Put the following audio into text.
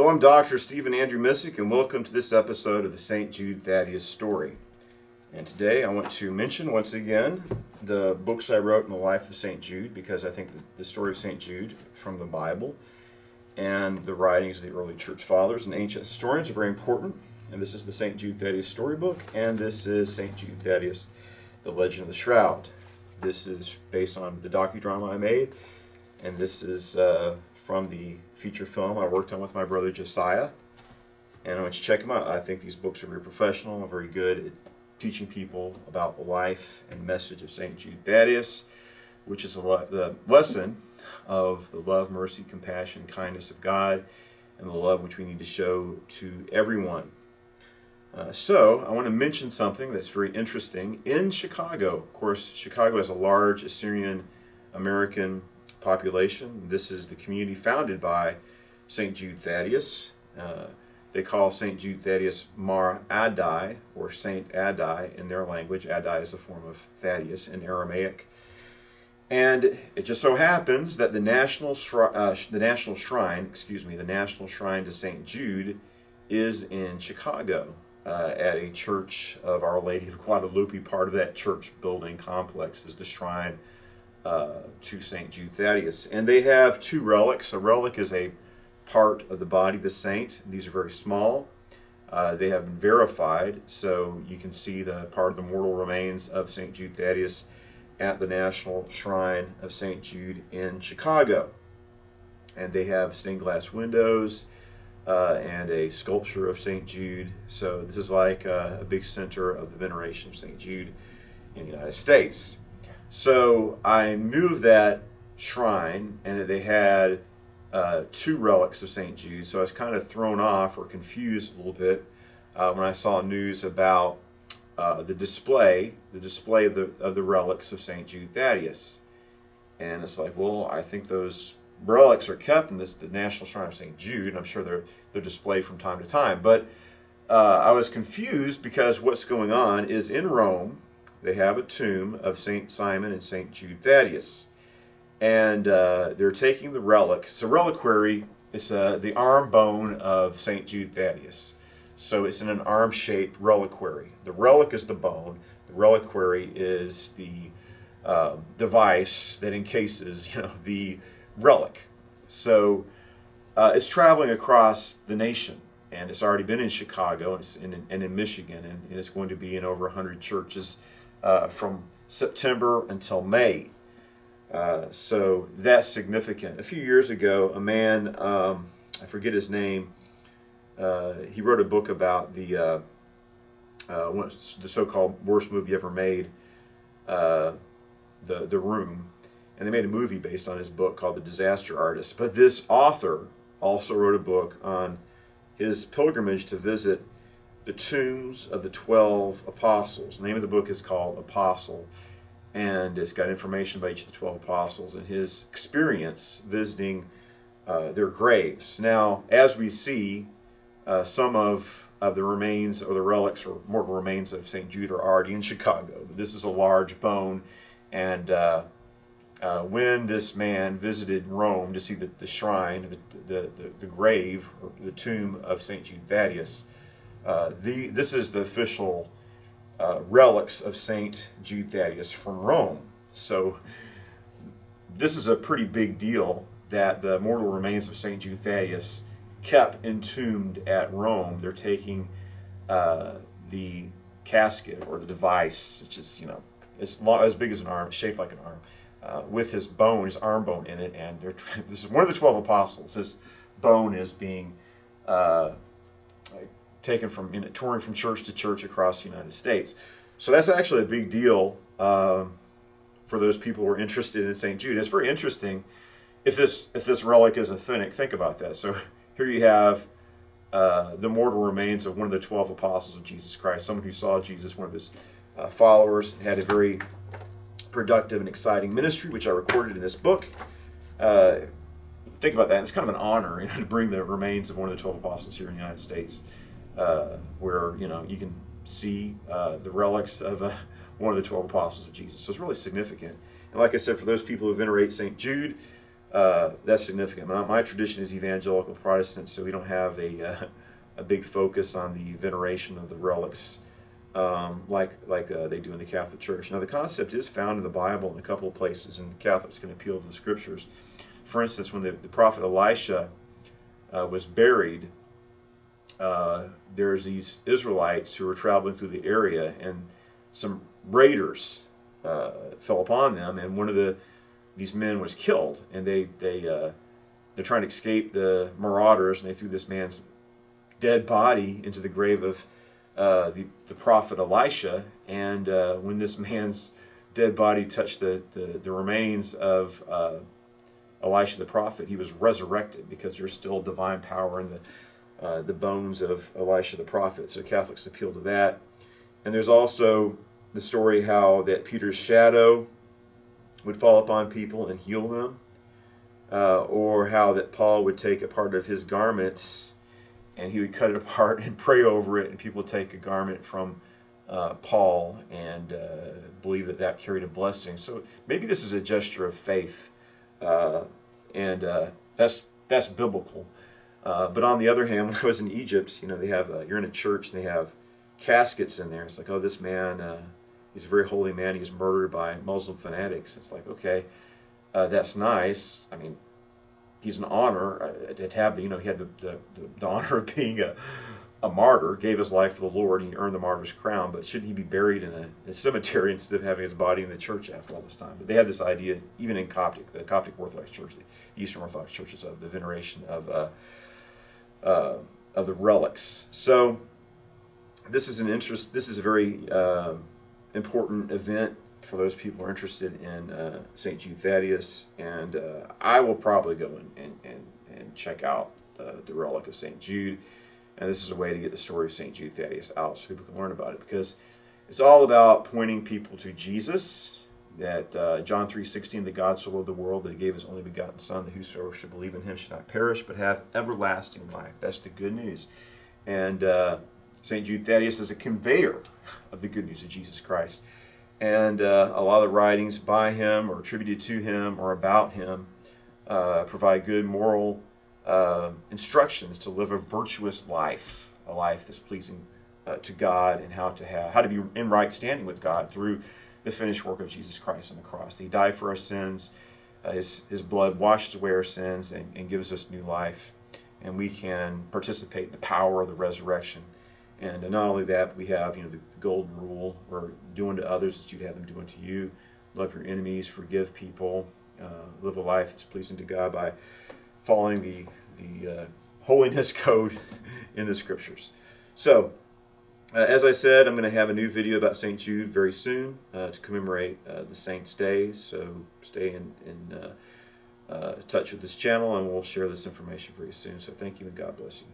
Hello, I'm Dr. Stephen Andrew Missick, and welcome to this episode of the Saint Jude Thaddeus story. And today I want to mention once again the books I wrote in the life of Saint Jude, because I think the story of Saint Jude from the Bible and the writings of the early church fathers and ancient historians are very important. And this is the Saint Jude Thaddeus storybook, and this is Saint Jude Thaddeus, The Legend of the Shroud. This is based on the docudrama I made, and this is from the feature film I worked on with my brother Josiah. And I want you to check them out. I think these books are very professional and very good at teaching people about the life and message of Saint Jude Thaddeus, which is the lesson of the love, mercy, compassion, kindness of God, and the love which we need to show to everyone. So I want to mention something that's very interesting. In Chicago, of course, Chicago has a large Assyrian American population. This is the community founded by Saint Jude Thaddeus. They call Saint Jude Thaddeus Mar Addai, or Saint Addai in their language. Addai is a form of Thaddeus in Aramaic. And it just so happens that the national shrine to Saint Jude is in Chicago, at a church of Our Lady of Guadalupe. Part of that church building complex is the shrine to Saint Jude Thaddeus. And they have two relics. A relic is a part of the body of the saint. These are very small. They have been verified, so you can see the part of the mortal remains of Saint Jude Thaddeus at the National Shrine of Saint Jude in Chicago. And they have stained glass windows and a sculpture of Saint Jude. So this is like a big center of the veneration of Saint Jude in the United States. So I knew of that shrine and that they had two relics of Saint Jude. So I was kind of thrown off or confused a little bit when I saw news about the display of the relics of Saint Jude Thaddeus. And it's like, well, I think those relics are kept in the National Shrine of Saint Jude, and I'm sure they're displayed from time to time. But I was confused because what's going on is in Rome, they have a tomb of Saint Simon and Saint Jude Thaddeus. And they're taking the relic. It's a reliquary. It's the arm bone of Saint Jude Thaddeus. So it's in an arm-shaped reliquary. The relic is the bone. The reliquary is the device that encases, the relic. So it's traveling across the nation, and it's already been in Chicago and in Michigan, and it's going to be in over 100 churches from September until May. So that's significant. A few years ago, a man, I forget his name, he wrote a book about the so-called worst movie ever made, The Room. And they made a movie based on his book called The Disaster Artist. But this author also wrote a book on his pilgrimage to visit the tombs of the 12 apostles. The name of the book is called Apostle, and it's got information about each of the 12 apostles and his experience visiting their graves. Now, as we see, some of the remains or the relics or mortal remains of St. Jude are already in Chicago. But this is a large bone, and when this man visited Rome to see the shrine, the grave, or the tomb of St. Jude Thaddeus, this is the official relics of St. Jude Thaddeus from Rome. So this is a pretty big deal that the mortal remains of St. Jude Thaddeus kept entombed at Rome. They're taking the casket or the device, which is, it's as big as an arm, shaped like an arm, with his arm bone in it, and this is one of the 12 apostles. This bone is being taken from, touring from church to church across the United States. So that's actually a big deal for those people who are interested in St. Jude. It's very interesting if this relic is authentic. Think about that. So here you have the mortal remains of one of the 12 apostles of Jesus Christ, someone who saw Jesus, one of his followers, had a very productive and exciting ministry, which I recorded in this book. Think about that. It's kind of an honor, to bring the remains of one of the 12 apostles here in the United States, where you can see the relics of one of the 12 apostles of Jesus. So it's really significant. And like I said, for those people who venerate St. Jude, that's significant. My tradition is evangelical Protestant, so we don't have a big focus on the veneration of the relics like they do in the Catholic Church. Now, the concept is found in the Bible in a couple of places, and Catholics can appeal to the Scriptures. For instance, when the prophet Elisha was buried, there's these Israelites who were traveling through the area, and some raiders fell upon them, and one of these men was killed, and they're trying to escape the marauders, and they threw this man's dead body into the grave of the prophet Elisha. And when this man's dead body touched the remains of Elisha the prophet, he was resurrected, because there's still divine power in the bones of Elisha the prophet. So Catholics appeal to that. And there's also the story how that Peter's shadow would fall upon people and heal them, or how that Paul would take a part of his garments and he would cut it apart and pray over it, and people would take a garment from Paul and believe that carried a blessing. So maybe this is a gesture of faith, and that's biblical. But on the other hand, when I was in Egypt, they have you're in a church and they have caskets in there. It's like, oh, this man, he's a very holy man. He was murdered by Muslim fanatics. It's like, okay, that's nice. I mean, he's an honor to have he had the honor of being a martyr, gave his life for the Lord, and he earned the martyr's crown. But shouldn't he be buried in a cemetery instead of having his body in the church after all this time? But they had this idea, even in the Coptic Orthodox Church, the Eastern Orthodox churches, of the veneration of the relics. So this is a very important event for those people who are interested in Saint Jude Thaddeus, and I will probably go and check out the relic of Saint Jude. And this is a way to get the story of Saint Jude Thaddeus out so people can learn about it, because it's all about pointing people to Jesus. That John 3:16, that God so loved the world that he gave his only begotten Son, that whosoever should believe in him should not perish but have everlasting life. That's the good news. And St. Jude Thaddeus is a conveyor of the good news of Jesus Christ. And a lot of the writings by him or attributed to him or about him provide good moral instructions to live a virtuous life, a life that's pleasing to God, and how to be in right standing with God through the finished work of Jesus Christ on the cross. He died for our sins. His blood washes away our sins and gives us new life. And we can participate in the power of the resurrection. And not only that, we have the golden rule, or do unto others as you'd have them do unto you. Love your enemies, forgive people, live a life that's pleasing to God by following the holiness code in the Scriptures. So, as I said, I'm going to have a new video about St. Jude very soon to commemorate the Saints' Day. So stay in touch with this channel, and we'll share this information very soon. So thank you, and God bless you.